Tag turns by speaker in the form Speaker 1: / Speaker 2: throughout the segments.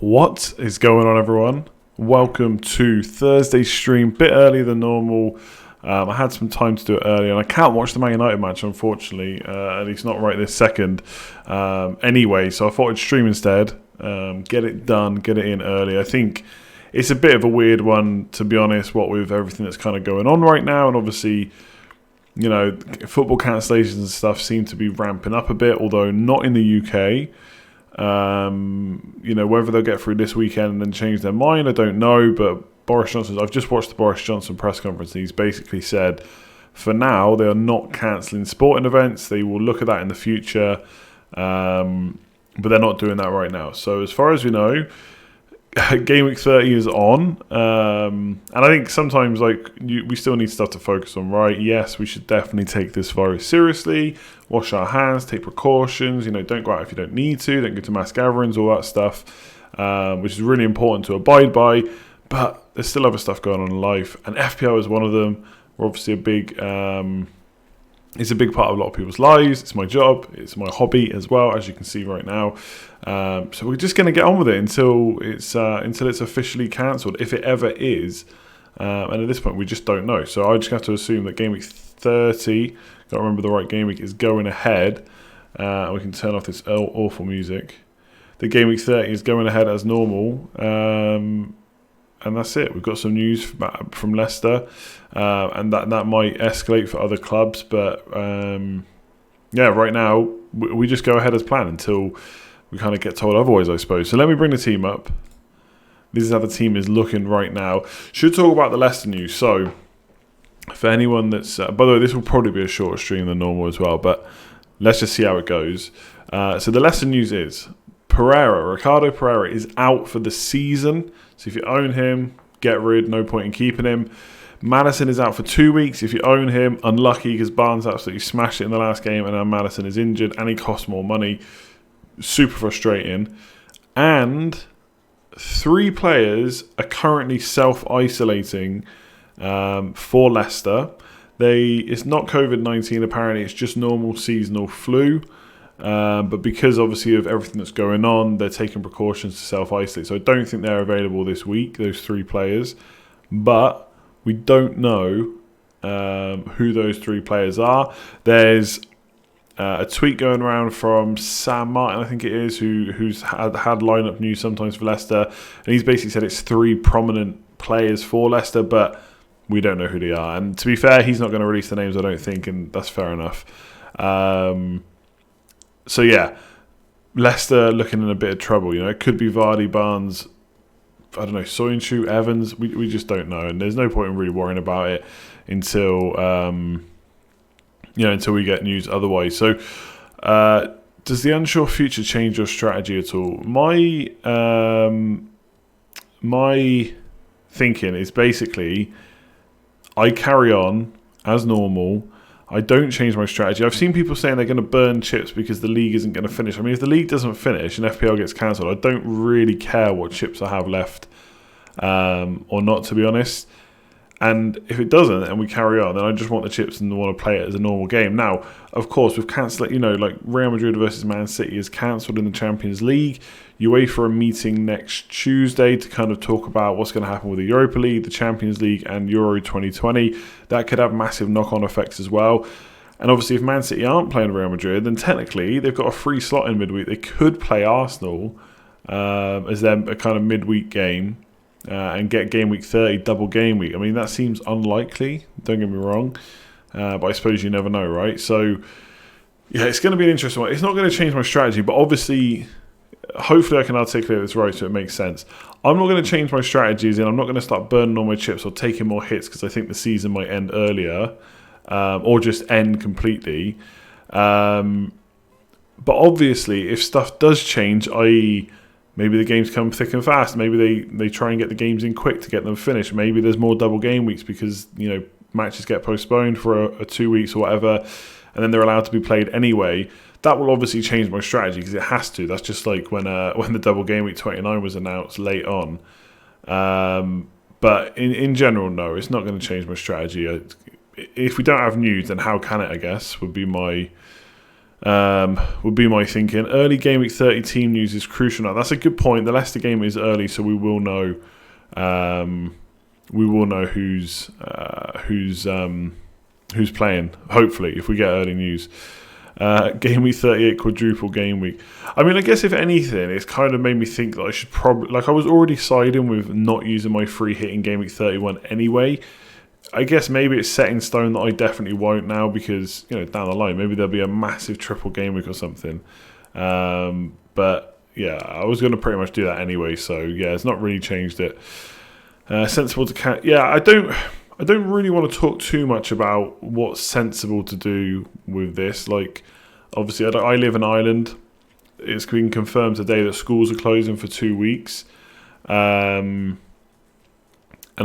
Speaker 1: What is going on, everyone? Welcome to Thursday's stream, bit earlier than normal. I had some time to do it earlier, and I can't watch the Man United match, unfortunately, at least not right this second. Anyway, so I thought I'd stream instead, get it done, get it in early. I think it's a bit of a weird one, to be honest, what with everything that's kind of going on right now, and obviously, you know, football cancellations and stuff seem to be ramping up a bit, although not in the UK. You know, whether they'll get through this weekend and then change their mind, I don't know. But Boris Johnson, I've just watched the Boris Johnson press conference, and he's basically said, for now, they are not cancelling sporting events. They will look at that in the future, but they're not doing that right now. So as far as we know, Gameweek 30 is on, and I think sometimes we still need stuff to focus on, right? Yes, we should definitely take this virus seriously, wash our hands, take precautions, don't go out if you don't need to, don't go to mass gatherings, all that stuff, which is really important to abide by, but there's still other stuff going on in life, and FPL is one of them. We're obviously it's a big part of a lot of people's lives. It's my job. It's my hobby as well, as you can see right now. So we're just going to get on with it until it's officially cancelled, if it ever is. And at this point, we just don't know. So I just have to assume that Game Week 30, got to remember the right Game Week, is going ahead. We can turn off this awful music. The Game Week 30 is going ahead as normal. And that's it. We've got some news from Leicester, and that might escalate for other clubs. But right now we just go ahead as planned until we kind of get told otherwise, I suppose. So let me bring the team up. This is how the team is looking right now. Should talk about the Leicester news. So for anyone that's, by the way, this will probably be a shorter stream than normal as well. But let's just see how it goes. So the Leicester news is RICARDO Pereira is out for the season. So if you own him, get rid, no point in keeping him. Maddison is out for 2 weeks. If you own him, unlucky because Barnes absolutely smashed it in the last game, and now Maddison is injured and he costs more money. Super frustrating. And 3 players are currently self-isolating for Leicester. It's not COVID-19 apparently, it's just normal seasonal flu. But because obviously of everything that's going on, they're taking precautions to self-isolate. So I don't think they're available this week, those 3 players. But we don't know who those 3 players are. There's a tweet going around from Sam Martin, I think it is, who's had lineup news sometimes for Leicester. And he's basically said it's 3 prominent players for Leicester, but we don't know who they are. And to be fair, he's not going to release the names, I don't think, and that's fair enough. So yeah, Leicester looking in a bit of trouble. It could be Vardy, Barnes, I don't know, Soyuncu, Evans. We just don't know, and there's no point in really worrying about it until until we get news otherwise. So, does the unsure future change your strategy at all? My thinking is basically I carry on as normal. I don't change my strategy. I've seen people saying they're going to burn chips because the league isn't going to finish. I mean, if the league doesn't finish and FPL gets cancelled, I don't really care what chips I have left or not, to be honest. And if it doesn't and we carry on, then I just want the chips and want to play it as a normal game. Now, of course, we've cancelled, like Real Madrid versus Man City is cancelled in the Champions League. You wait for a meeting next Tuesday to kind of talk about what's going to happen with the Europa League, the Champions League, and Euro 2020. That could have massive knock-on effects as well. And obviously, if Man City aren't playing Real Madrid, then technically they've got a free slot in midweek. They could play Arsenal as their kind of midweek game and get Game Week 30 double game week. I mean, that seems unlikely. Don't get me wrong, but I suppose you never know, right? So yeah, it's going to be an interesting one. It's not going to change my strategy, but obviously, hopefully I can articulate this right so it makes sense. I'm not going to change my strategies, and I'm not going to start burning all my chips or taking more hits because I think the season might end earlier or just end completely. But obviously, if stuff does change, i.e. maybe the games come thick and fast, maybe they try and get the games in quick to get them finished, maybe there's more double game weeks because matches get postponed for a 2 weeks or whatever, and then they're allowed to be played anyway. That will obviously change my strategy because it has to. That's just like when the double game week 29 was announced late on. But in general, no, it's not going to change my strategy. If we don't have news, then how can it, I guess, would be my Would be my thinking. Early game week 30 team news is crucial now. That's a good point. The Leicester game is early, so we will know. Who's playing. Hopefully, if we get early news. Game week 38 quadruple game week. I mean, I guess if anything, it's kind of made me think that I should probably, like, I was already siding with not using my free hit in game week 31 anyway. I guess maybe it's set in stone that I definitely won't now because, down the line, maybe there'll be a massive triple game week or something. But yeah, I was going to pretty much do that anyway. So yeah, it's not really changed it. Sensible to count. Yeah, I don't really want to talk too much about what's sensible to do with this. Like, obviously, I live in Ireland. It's been confirmed today that schools are closing for 2 weeks. And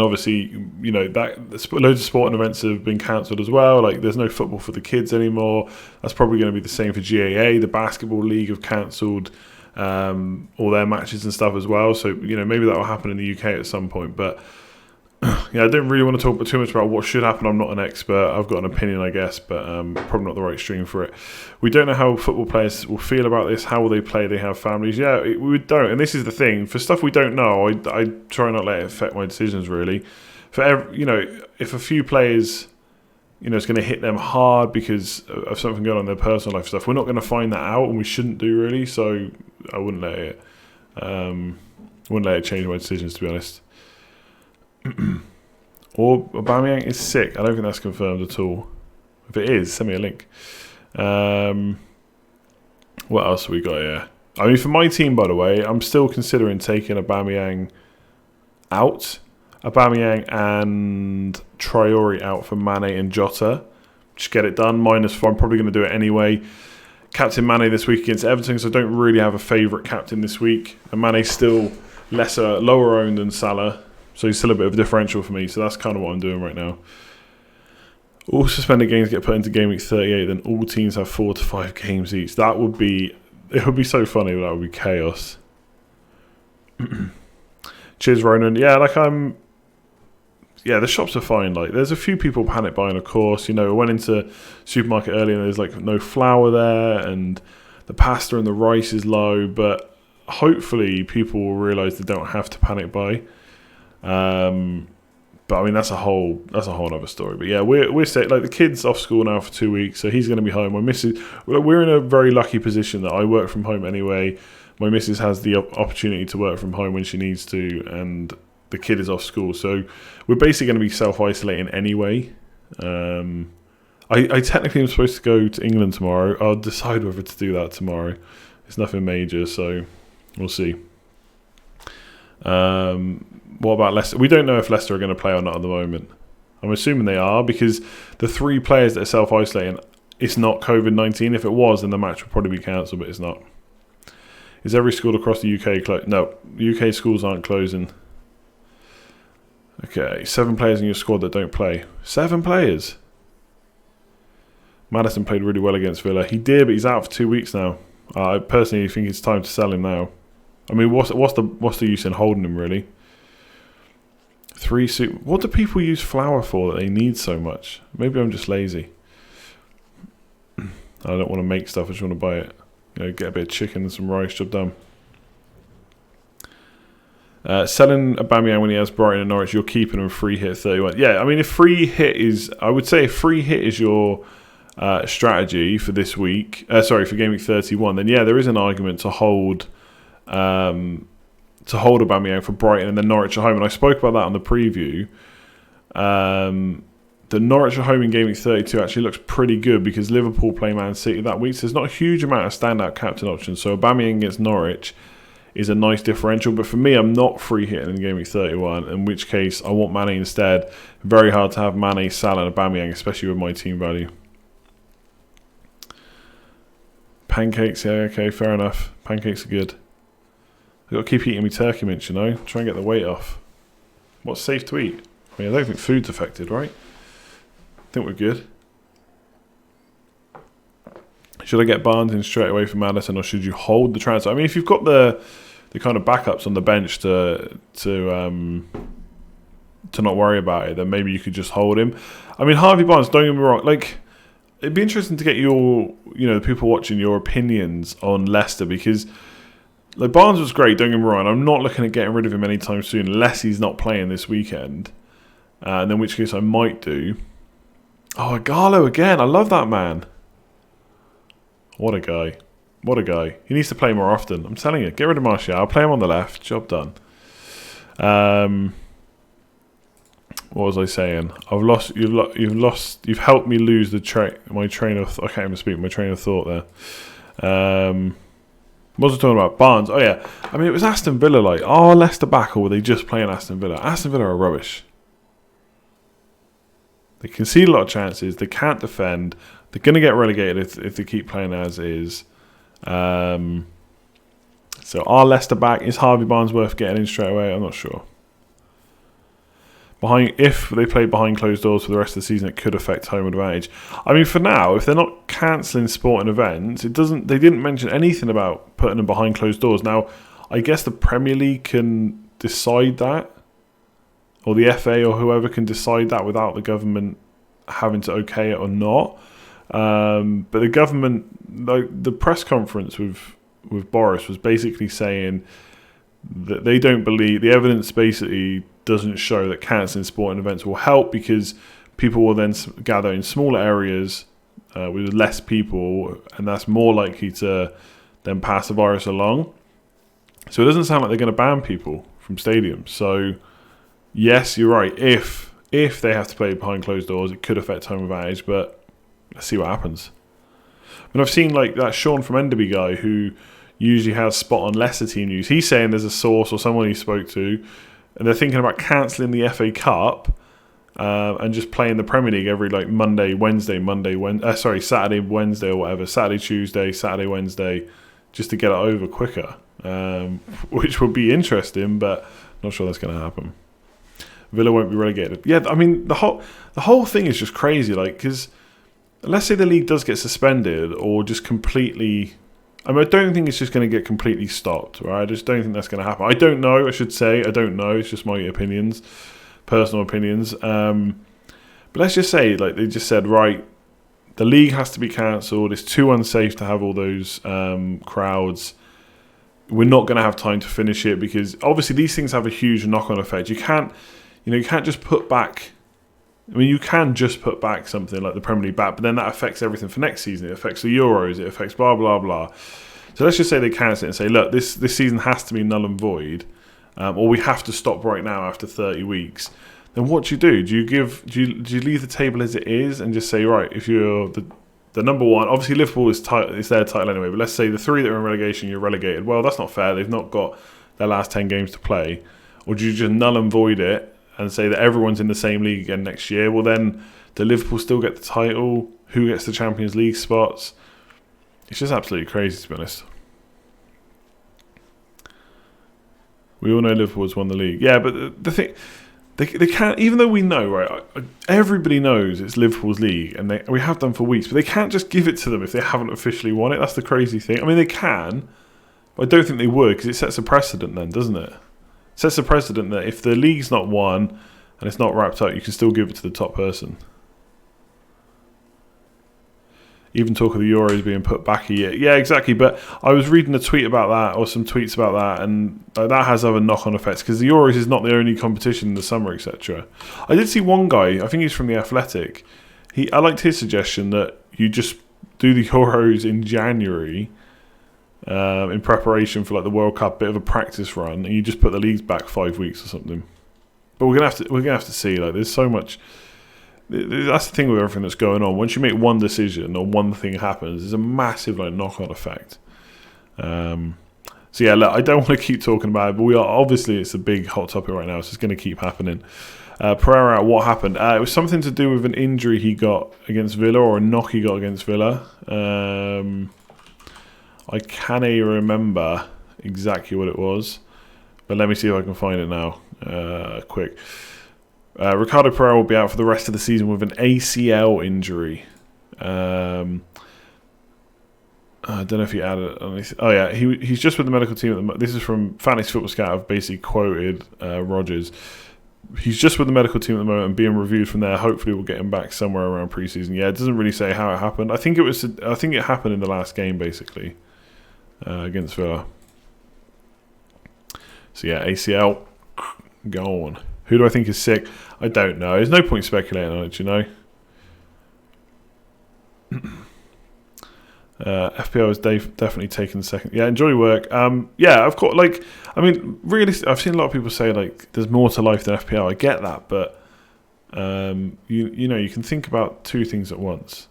Speaker 1: obviously, that loads of sporting events have been cancelled as well. Like, there's no football for the kids anymore. That's probably going to be the same for GAA. The basketball league have cancelled all their matches and stuff as well. So, maybe that will happen in the UK at some point. But yeah, I don't really want to talk too much about what should happen. I'm not an expert. I've got an opinion, I guess, but probably not the right stream for it. We don't know how football players will feel about this. How will they play? They have families. Yeah, we don't. And this is the thing. For stuff we don't know, I try not to let it affect my decisions, really. For if a few players, it's going to hit them hard because of something going on in their personal life stuff, we're not going to find that out, and we shouldn't do, really. So I wouldn't let it change my decisions, to be honest. Or Aubameyang is sick. I don't think that's confirmed at all. If it is, send me a link. What else have we got here? I mean, for my team, by the way, I'm still considering taking Aubameyang out. Aubameyang and Traore out for Mane and Jota. Just get it done. -4. I'm probably going to do it anyway. Captain Mane this week against Everton, because I don't really have a favourite captain this week. And Mane's still lower owned than Salah. So he's still a bit of a differential for me. So that's kind of what I'm doing right now. All suspended games get put into game week 38. Then all teams have 4 to 5 games each. It would be so funny, but that would be chaos. Cheers, Ronan. Yeah, the shops are fine. Like, there's a few people panic buying, of course. I went into supermarket earlier and there's like no flour there, and the pasta and the rice is low. But hopefully people will realise they don't have to panic buy. But I mean, that's a whole other story. But yeah, we're set. Like, the kid's off school now for 2 weeks, so he's going to be home. My missus, we're in a very lucky position that I work from home anyway. My missus has the opportunity to work from home when she needs to, and the kid is off school, so we're basically going to be self-isolating anyway. I technically am supposed to go to England tomorrow. I'll decide whether to do that tomorrow. It's nothing major, so we'll see. What about Leicester? We don't know if Leicester are going to play or not at the moment. I'm assuming they are, because the 3 players that are self-isolating, it's not COVID-19. If it was, then the match would probably be cancelled, but it's not. Is every school across the UK closed? No, UK schools aren't closing. Okay, 7 players in your squad that don't play. 7 players? Maddison played really well against Villa. He did, but he's out for 2 weeks now. I personally think it's time to sell him now. I mean, what's the use in holding him, really? 3 soup. What do people use flour for that they need so much? Maybe I'm just lazy. I don't want to make stuff. I just want to buy it. Get a bit of chicken and some rice, job done. Selling Aubameyang when he has Brighton and Norwich, you're keeping him free hit 31. Yeah, I mean, if free hit is your strategy for this week, for game week 31, then yeah, there is an argument to hold Aubameyang for Brighton and then Norwich at home. And I spoke about that on the preview. The Norwich at home in game week 32 actually looks pretty good because Liverpool play Man City that week. So there's not a huge amount of standout captain options. So Aubameyang against Norwich is a nice differential. But for me, I'm not free hitting in game week 31, in which case I want Mane instead. Very hard to have Mane, Salah and Aubameyang, especially with my team value. Pancakes, yeah, okay, fair enough. Pancakes are good. I've got to keep eating my turkey mince, try and get the weight off. What's safe to eat? I mean, I don't think food's affected, right? I think we're good. Should I get Barnes in straight away for Maddison, or should you hold the transfer? I mean, if you've got the kind of backups on the bench to not worry about it, then maybe you could just hold him. I mean, Harvey Barnes, don't get me wrong, like, it'd be interesting to get your, the people watching, your opinions on Leicester, because like Barnes was great, don't get me wrong. I'm not looking at getting rid of him anytime soon unless he's not playing this weekend, and in which case I might do. Oh, Agallo again. I love that man. What a guy. What a guy. He needs to play more often. I'm telling you. Get rid of Martial. I'll play him on the left. Job done. What was I saying? You've helped me lose my train of... I can't even speak. My train of thought there. What was I talking about? Barnes. Oh, yeah. I mean, it was Aston Villa. Like, are Leicester back, or were they just playing Aston Villa? Aston Villa are rubbish. They concede a lot of chances. They can't defend. They're going to get relegated if they keep playing as is. So are Leicester back? Is Harvey Barnes worth getting in straight away? I'm not sure. If they play behind closed doors for the rest of the season, it could affect home advantage. I mean, for now, if they're not cancelling sporting events, they didn't mention anything about putting them behind closed doors. Now, I guess the Premier League can decide that, or the FA or whoever can decide that without the government having to okay it or not. But the government, like the press conference with Boris, was basically saying that they don't believe, the evidence basically doesn't show that cancelling sporting events will help, because people will then gather in smaller areas with less people, and that's more likely to then pass the virus along. So it doesn't sound like they're going to ban people from stadiums. So yes, you're right. If they have to play behind closed doors, it could affect home advantage, but let's see what happens. But I've seen like that Sean from Enderby guy who usually has spot on Leicester team news. He's saying there's a source or someone he spoke to, and they're thinking about cancelling the FA Cup and just playing the Premier League every like Saturday, Wednesday or whatever, Saturday, Tuesday, Saturday, Wednesday, just to get it over quicker, which would be interesting, but not sure that's going to happen. Villa won't be relegated. Yeah, I mean the whole thing is just crazy. Like, because let's say the league does get suspended or just completely. I mean, I don't think it's just going to get completely stopped, right? I just don't think that's going to happen. I don't know. I should say I don't know. It's just my opinions, personal opinions. But let's just say, like they just said, right, the league has to be cancelled. It's too unsafe to have all those crowds. We're not going to have time to finish it, because obviously these things have a huge knock-on effect. You can't just put back. I mean, you can just put back something like the Premier League back, but then that affects everything for next season. It affects the Euros. It affects blah, blah, blah. So let's just say they cancel it and say, look, this season has to be null and void, or we have to stop right now after 30 weeks. Then what do you do? Do you leave the table as it is and just say, right, if you're the number one, obviously Liverpool is their title anyway, but let's say the three that are in relegation, you're relegated. Well, that's not fair. They've not got their last 10 games to play. Or do you just null and void it and say that everyone's in the same league again next year? Well, then, do Liverpool still get the title? Who gets the Champions League spots? It's just absolutely crazy, to be honest. We all know Liverpool's won the league. Yeah, but the thing, they can't, even though we know, right, everybody knows it's Liverpool's league, and we have done for weeks, but they can't just give it to them if they haven't officially won it. That's the crazy thing. I mean, they can, but I don't think they would, because it sets a precedent then, doesn't it? Sets a precedent that if the league's not won and it's not wrapped up, you can still give it to the top person. Even talk of the Euros being put back a year. Yeah, exactly. But I was reading a tweet about that, or some tweets about that, and that has other knock-on effects, because the Euros is not the only competition in the summer, etc. I did see one guy, I think he's from The Athletic. I liked his suggestion that you just do the Euros in January, in preparation for like the World Cup, bit of a practice run, and you just put the leagues back 5 weeks or something. But we're gonna have to see. Like, there's so much. That's the thing with everything that's going on. Once you make one decision or one thing happens, there's a massive like knock-on effect. So yeah, look, I don't want to keep talking about it, but it's a big hot topic right now, so it's going to keep happening. Pereira, what happened? It was something to do with an injury he got against Villa, or a knock he got against Villa. I can't remember exactly what it was, but let me see if I can find it now. Quick. Ricardo Pereira will be out for the rest of the season with an ACL injury. I don't know if he added anything. Oh yeah, he's just with the medical team at the moment. This is from Fantasy Football Scout. I've basically quoted Rogers. he's just with the medical team at the moment and being reviewed from there. Hopefully we'll get him back somewhere around pre-season. Yeah, it doesn't really say how it happened. I think it happened in the last game, basically, against Villa. So yeah, ACL, gone. Who do I think is sick? I don't know. There's no point speculating on it, you know. FPL is definitely taken second. Yeah, enjoy your work. Yeah, of course. Like, I mean, really, I've seen a lot of people say like there's more to life than FPL. I get that, but you know, you can think about two things at once.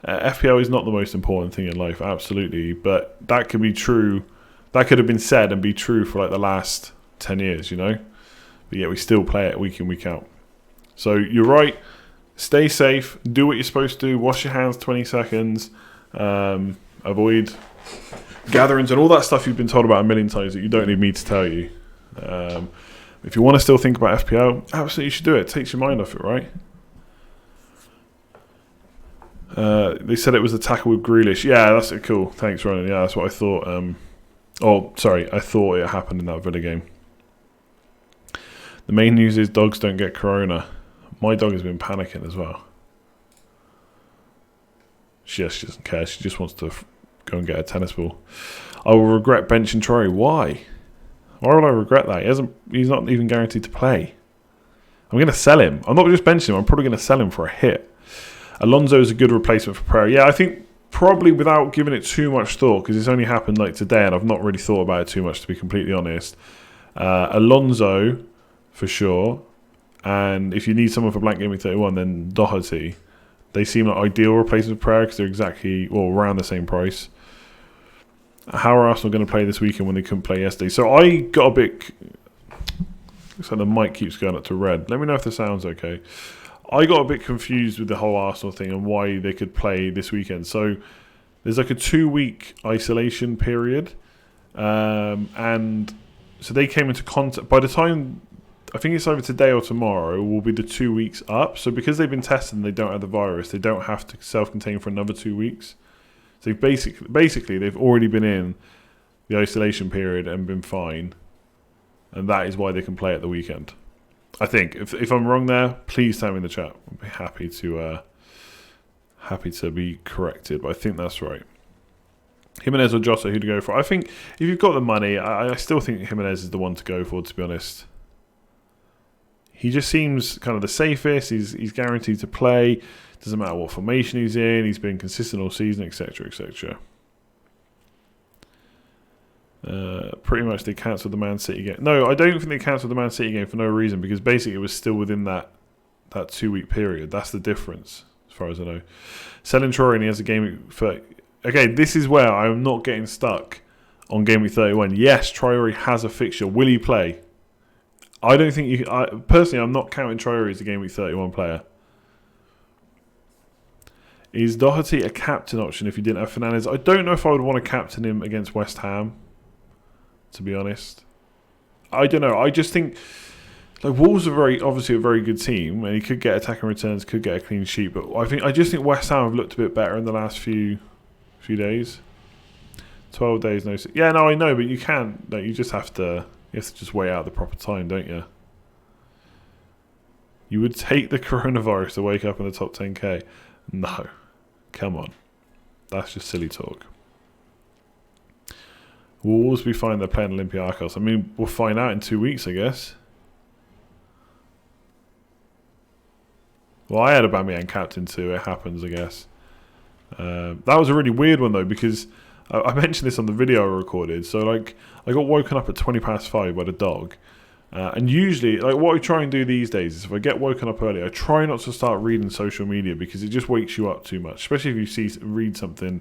Speaker 1: FPL is not the most important thing in life, absolutely, but that could be true. That could have been said and be true for like the last 10 years, you know. But yeah, we still play it week in, week out. So you're right. Stay safe. Do what you're supposed to do. Wash your hands 20 seconds. Avoid gatherings and all that stuff you've been told about a million times that you don't need me to tell you. If you want to still think about FPL, absolutely you should do it. It takes your mind off it, right? They said it was a tackle with Grealish. Yeah, that's cool. Thanks, Ronan. Yeah, that's what I thought. I thought it happened in that Villa game. The main news is dogs don't get corona. My dog has been panicking as well. She doesn't care. She just wants to go and get a tennis ball. I will regret benching Troy. Why? Why would I regret that? He's not even guaranteed to play. I'm going to sell him. I'm not just benching him. I'm probably going to sell him for a hit. Alonso is a good replacement for Pereira. Yeah, I think probably without giving it too much thought, because it's only happened like today and I've not really thought about it too much, to be completely honest. Alonso, for sure. And if you need someone for blank Gameweek 31, then Doherty. They seem like ideal replacements for Pereira because they're exactly, around the same price. How are Arsenal going to play this weekend when they couldn't play yesterday? So I got a bit... Looks like the mic keeps going up to red. Let me know if the sound's okay. I got a bit confused with the whole Arsenal thing and why they could play this weekend. So there's like a 2-week isolation period. And so they came into contact... By the time... I think it's either today or tomorrow will be the 2 weeks up. So because they've been tested and they don't have the virus, they don't have to self-contain for another 2 weeks. So basically they've already been in the isolation period and been fine. And that is why they can play at the weekend. I think. If I'm wrong there, please tell me in the chat. I'd be happy to be corrected. But I think that's right. Jimenez or Jota, who to go for? I think if you've got the money, I still think Jimenez is the one to go for, to be honest. He just seems kind of the safest. He's guaranteed to play. Doesn't matter what formation he's in. He's been consistent all season, etc., etc. Pretty much they cancelled the Man City game. No, I don't think they cancelled the Man City game for no reason, because basically it was still within that 2-week period. That's the difference, as far as I know. Selling Troy, and he has a game for... Okay, this is where I'm not getting stuck on Game Week 31. Yes, Traore has a fixture. Will he play? I don't think you... personally, I'm not counting Traore as a Game Week 31 player. Is Doherty a captain option if you didn't have Fernandes? I don't know if I would want to captain him against West Ham, to be honest. I don't know. I just think... Like, Wolves are obviously a very good team, and he could get attacking returns, could get a clean sheet, but I just think West Ham have looked a bit better in the last few days. 12 days, no... Yeah, no, I know, but you can't... Like, you just have to... You have to just wait out the proper time, don't you? You would take the coronavirus to wake up in the top 10k? No. Come on. That's just silly talk. Will Wolves be fine they're playing Olympiacos? I mean, we'll find out in 2 weeks, I guess. Well, I had Aubameyang captain too. It happens, I guess. That was a really weird one, though, because... I mentioned this on the video I recorded. So, like, I got woken up at 5:20 by the dog. And usually, like, what I try and do these days is if I get woken up early, I try not to start reading social media because it just wakes you up too much, especially if you read something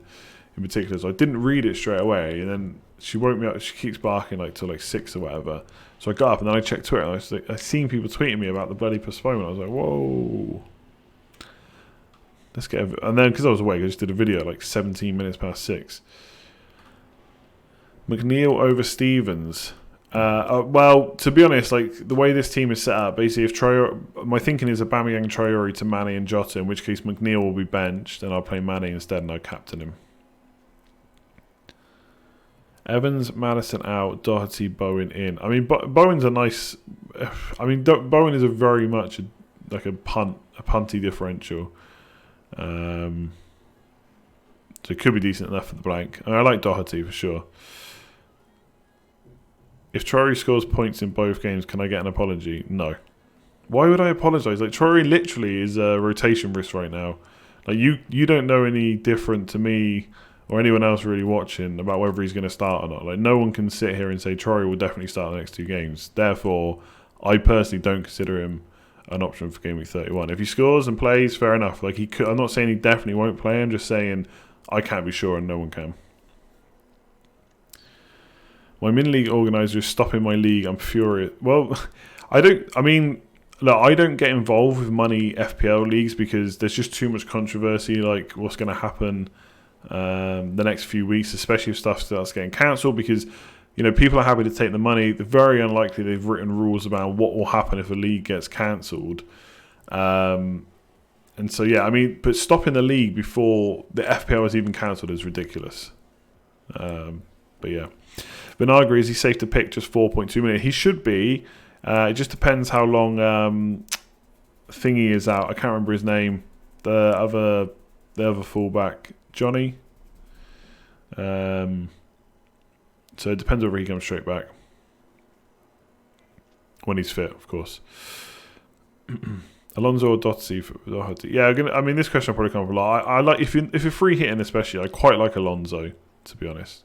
Speaker 1: in particular. So I didn't read it straight away, and then she woke me up. She keeps barking, like, till, like, 6 or whatever. So I got up, and then I checked Twitter, and I seen people tweeting me about the bloody postponement. I was like, whoa. Let's get... And then, because I was awake, I just did a video, like, 17 minutes past 6. McNeil over Stevens. Well, to be honest, like the way this team is set up, basically, if Traore, my thinking is Aubameyang, Traore to Mane and Jota, in which case McNeil will be benched, and I'll play Mane instead, and I'll captain him. Evans, Madison out, Doherty, Bowen in. I mean, Bowen's a nice... I mean, Bowen is a very much like a punty differential. So it could be decent enough for the blank. I like Doherty for sure. If Traore scores points in both games, can I get an apology? No. Why would I apologise? Like, Traore literally is a rotation risk right now. Like, you don't know any different to me or anyone else really watching about whether he's going to start or not. Like, no one can sit here and say Traore will definitely start the next 2 games. Therefore, I personally don't consider him an option for Game Week 31. If he scores and plays, fair enough. Like, he could. I'm not saying he definitely won't play. I'm just saying I can't be sure and no one can. My mini-league organiser is stopping my league. I'm furious. Well, I mean, look, I don't get involved with money FPL leagues because there's just too much controversy, like what's going to happen the next few weeks, especially if stuff starts getting cancelled, because, you know, people are happy to take the money. They're very unlikely they've written rules about what will happen if a league gets cancelled. And so, yeah, I mean, but stopping the league before the FPL is even cancelled is ridiculous. But yeah. Vinagre, is he safe to pick just 4.2 million? He should be. It just depends how long Thingy is out. I can't remember his name. The other fullback, Johnny. So it depends whether he comes straight back. When he's fit, of course. Alonso or Doherty? Yeah, I mean, this question will probably come up a lot. I like if you're free hitting, especially. I quite like Alonso, to be honest.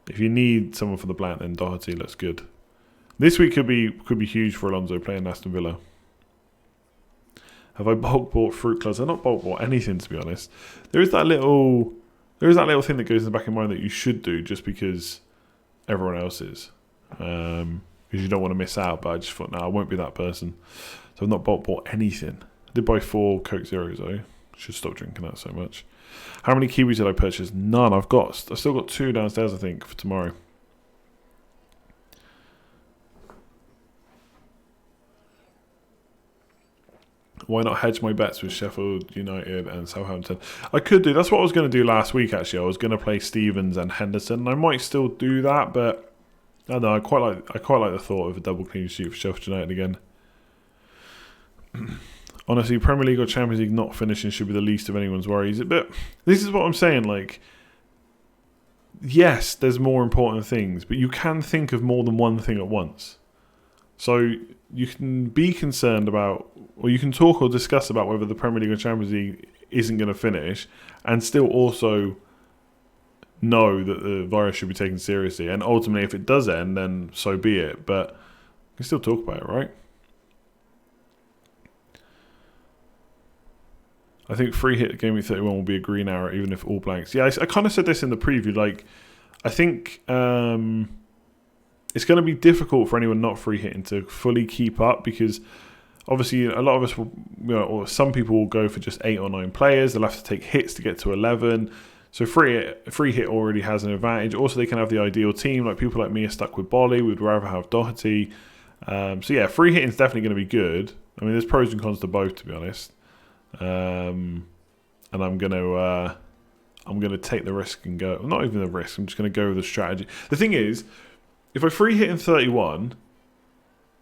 Speaker 1: If you need someone for the blank, then Doherty looks good. This week could be huge for Alonso playing Aston Villa. Have I bulk bought fruit clubs? I've not bulk bought anything, to be honest. There is that little thing that goes in the back of your mind that you should do just because everyone else is, because you don't want to miss out. But I just thought, no, I won't be that person. So I've not bulk bought anything. I did buy 4 Coke Zeros though. Should stop drinking that so much. How many Kiwis did I purchase? None. I've still got 2 downstairs, I think, for tomorrow. Why not hedge my bets with Sheffield United and Southampton? I could do. That's what I was going to do last week, actually. I was going to play Stevens and Henderson. I might still do that, but I don't know. I quite like the thought of a double clean sheet for Sheffield United again. Honestly, Premier League or Champions League not finishing should be the least of anyone's worries. But this is what I'm saying. Like, yes, there's more important things, but you can think of more than one thing at once. So you can be concerned about, or you can talk or discuss about whether the Premier League or Champions League isn't going to finish, and still also know that the virus should be taken seriously. And ultimately, if it does end, then so be it. But you can still talk about it, right? I think free hit Game Week 31 will be a green arrow, even if all blanks. Yeah, I kind of said this in the preview. Like, I think it's going to be difficult for anyone not free hitting to fully keep up, because obviously a lot of us will, or some people will go for just 8 or 9 players. They'll have to take hits to get to 11. So free hit already has an advantage. Also, they can have the ideal team. Like, people like me are stuck with Bolly. We'd rather have Doherty. So yeah, free hitting is definitely going to be good. I mean, there's pros and cons to both, to be honest. And I'm gonna take the risk and go. Not even the risk. I'm just gonna go with the strategy. The thing is, if I free hit in 31,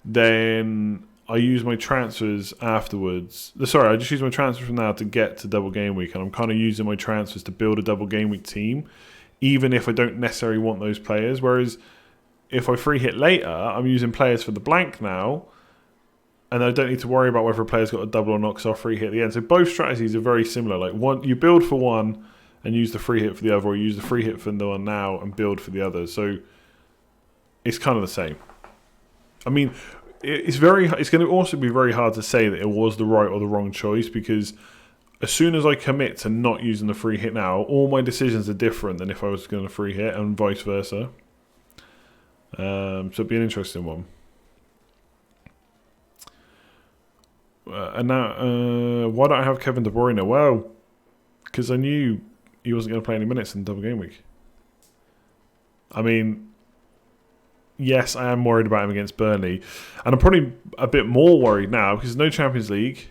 Speaker 1: then I use my transfers afterwards. Sorry, I just use my transfers from now to get to double game week, and I'm kind of using my transfers to build a double game week team, even if I don't necessarily want those players. Whereas if I free hit later, I'm using players for the blank now, and I don't need to worry about whether a player's got a double or not because I'll free hit at the end. So both strategies are very similar. Like, one, you build for one and use the free hit for the other, or use the free hit for the one now and build for the other. So it's kind of the same. I mean, it's going to also be very hard to say that it was the right or the wrong choice, because as soon as I commit to not using the free hit now, all my decisions are different than if I was going to free hit, and vice versa. So it'd be an interesting one. And now, why don't I have Kevin De Bruyne? Well, because I knew he wasn't going to play any minutes in double game week. I mean, yes, I am worried about him against Burnley, and I'm probably a bit more worried now because there's no Champions League.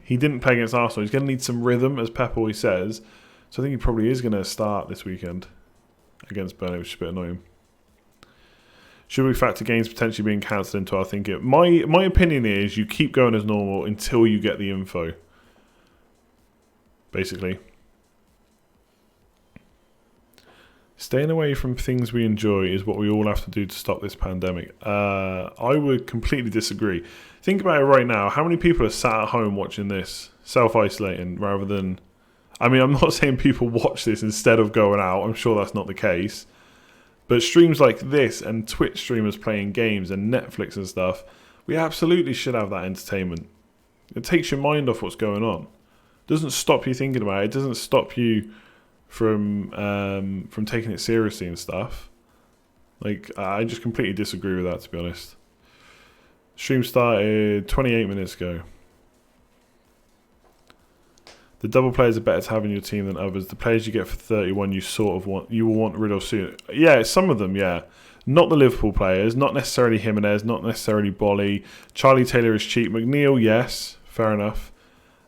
Speaker 1: He didn't play against Arsenal. He's going to need some rhythm, as Pep always says. So I think he probably is going to start this weekend against Burnley, which is a bit annoying. Should we factor games potentially being cancelled into our thinking? My opinion is you keep going as normal until you get the info. Basically. Staying away from things we enjoy is what we all have to do to stop this pandemic. I would completely disagree. Think about it right now. How many people are sat at home watching this, self-isolating, rather than... I mean, I'm not saying people watch this instead of going out. I'm sure that's not the case. But streams like this and Twitch streamers playing games and Netflix and stuff, we absolutely should have that entertainment. It takes your mind off what's going on. It doesn't stop you thinking about it. It doesn't stop you from taking it seriously and stuff. Like, I just completely disagree with that, to be honest. Stream started 28 minutes ago. The double players are better to have in your team than others. The players you get for 31 you will want rid of soon. Yeah, some of them, yeah. Not the Liverpool players, not necessarily Jimenez, not necessarily Bolly. Charlie Taylor is cheap. McNeil, yes, fair enough.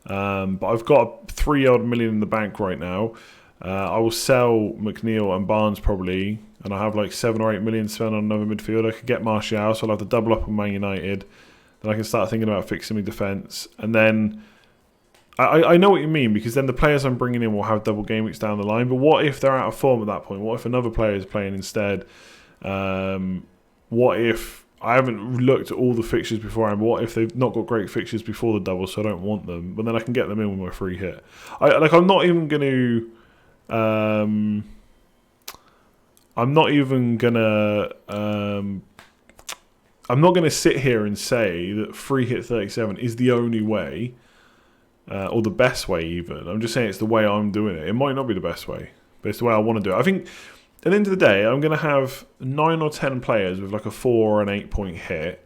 Speaker 1: But I've got 3-odd million in the bank right now. I will sell McNeil and Barnes probably, and I have like 7 or 8 million to spend on another midfielder. I could get Martial, so I'll have to double up on Man United. Then I can start thinking about fixing my defence. And then, I know what you mean, because then the players I'm bringing in will have double game weeks down the line. But what if they're out of form at that point? What if another player is playing instead? What if I haven't looked at all the fixtures beforehand? But what if they've not got great fixtures before the double, so I don't want them? But then I can get them in with my free hit. I'm not even going to... I'm not going to sit here and say that free hit 37 is the only way, or the best way even. I'm just saying it's the way I'm doing it. It might not be the best way, but it's the way I want to do it. I think at the end of the day, I'm going to have 9 or 10 players with like a 4 or an 8 point hit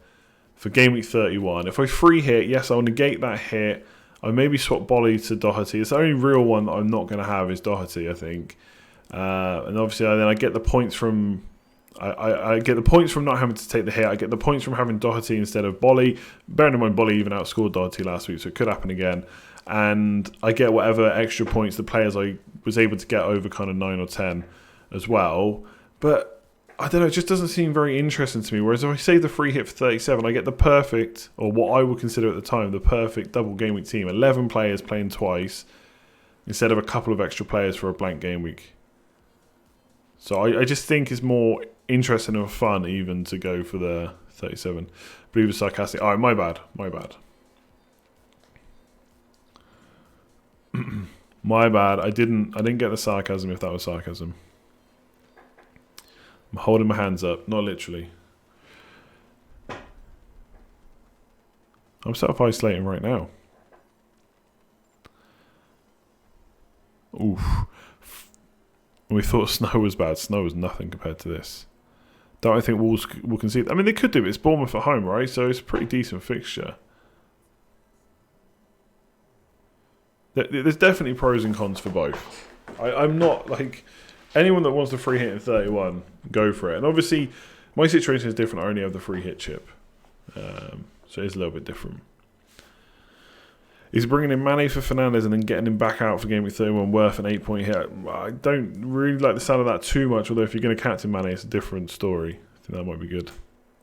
Speaker 1: for game week 31. If I free hit, yes, I'll negate that hit. I maybe swap Bolly to Doherty. It's the only real one that I'm not going to have is Doherty, I think. And obviously, then I get the points from... I get the points from not having to take the hit. I get the points from having Doherty instead of Bolly. Bearing in mind, Bolly even outscored Doherty last week, so it could happen again. And I get whatever extra points the players I was able to get over kind of 9 or 10 as well. But I don't know, it just doesn't seem very interesting to me. Whereas if I save the free hit for 37, I get the perfect, or what I would consider at the time, the perfect double game week team. 11 players playing twice instead of a couple of extra players for a blank game week. So I just think it's more interesting and fun even to go for the 37. But he was sarcastic. All right, my bad. My bad. I didn't get the sarcasm if that was sarcasm. I'm holding my hands up, not literally. I'm self-isolating right now. Oof. We thought snow was bad. Snow was nothing compared to this. Don't I think Wolves will concede? I mean, they could do it. It's Bournemouth at home, right? So it's a pretty decent fixture. There's definitely pros and cons for both. I'm not like... Anyone that wants the free hit in 31, go for it. And obviously, my situation is different. I only have the free hit chip. So it is a little bit different. Is bringing in Mane for Fernandes and then getting him back out for game week 31 worth an 8 point hit? I don't really like the sound of that too much, although if you're going to captain Mane, it's a different story. I think that might be good.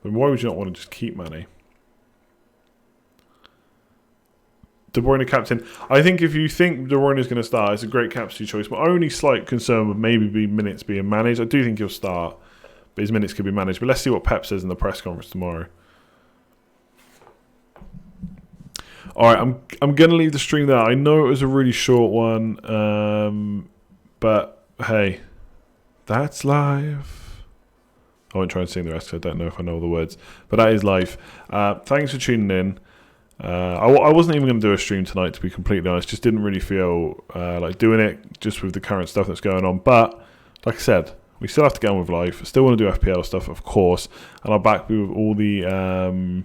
Speaker 1: But why would you not want to just keep Mane? De Bruyne captain. I think if you think De Bruyne is going to start, it's a great captaincy choice. My only slight concern would maybe be minutes being managed. I do think he'll start, but his minutes could be managed. But let's see what Pep says in the press conference tomorrow. All right, I'm going to leave the stream there. I know it was a really short one, but hey, that's live. I won't try and sing the rest because I don't know if I know all the words, but that is live. Thanks for tuning in. I wasn't even going to do a stream tonight, to be completely honest. Just didn't really feel like doing it, just with the current stuff that's going on. But like I said, we still have to get on with life. I still want to do FPL stuff, of course, and I'll back you with all the.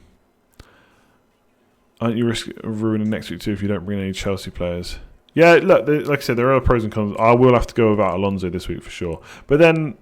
Speaker 1: Aren't you risk of ruining next week too if you don't bring any Chelsea players? Yeah, look, like I said, there are pros and cons. I will have to go without Alonso this week for sure. But then